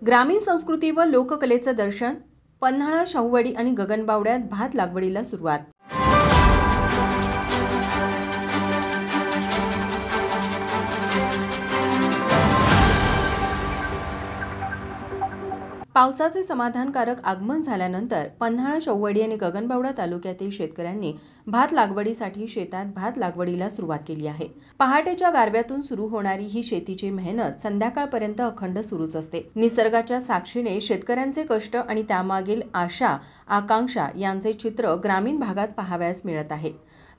ग्रामीण संस्कृती व लोककलेचं दर्शन, पन्हाळा, शाहूवाडी आणि गगनबावड्यात भात लागवडीला सुरुवात. पावसाचे समाधानकारक आगमन झाल्यानंतर पन्हाळा, शाहूवाडी आणि गगनबावडा तालुक्यातील शेतकऱ्यांनी भात लागवडीसाठी शेतात भात लागवडीला सुरुवात केली आहे. पहाटेच्या गारव्यातून सुरू होणारी ही शेतीची मेहनत संध्याकाळपर्यंत अखंड सुरूच असते. निसर्गाच्या साक्षीने शेतकऱ्यांचे कष्ट आणि त्यामागील आशा, आकांक्षा यांचे चित्र ग्रामीण भागात पाहावयास मिळत आहे.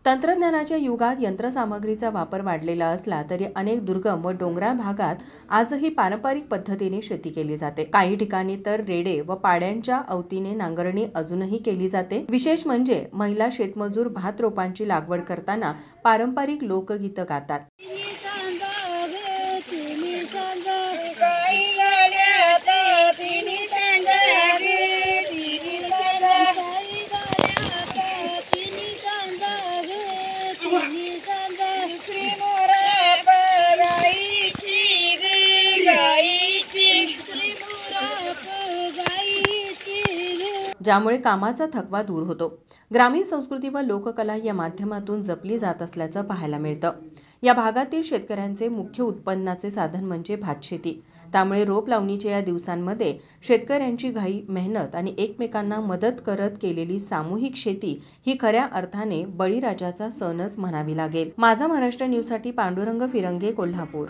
तंत्रज्ञानाच्या युगात यंत्रसामग्रीचा वापर वाढलेला असला तरी अनेक दुर्गम व डोंगराळ भागात आजही पारंपरिक पद्धतीने शेती केली जाते. काही ठिकाणी तर रेडे व पाड्यांच्या अवतीने नांगरणी अजूनही केली जाते. विशेष म्हणजे महिला शेतमजूर भात रोपांची लागवड करताना पारंपरिक लोकगीतं गातात. ज्यामुळे कामाचा थकवा दूर होतो. ग्रामीण संस्कृती व लोककला या माध्यमातून जपली जात असल्याचं पाहायला मिळतं. या भागातील शेतकऱ्यांचे मुख्य उत्पन्नाचे साधन म्हणजे भातशेती. त्यामुळे रोप लावणीच्या या दिवसांमध्ये शेतकऱ्यांची घाई, मेहनत आणि एकमेकांना मदत करत केलेली सामूहिक शेती ही खऱ्या अर्थाने बळीराजाचा सणच म्हणावी लागेल. माझा महाराष्ट्र न्यूजसाठी पांडुरंग फिरंगे, कोल्हापूर.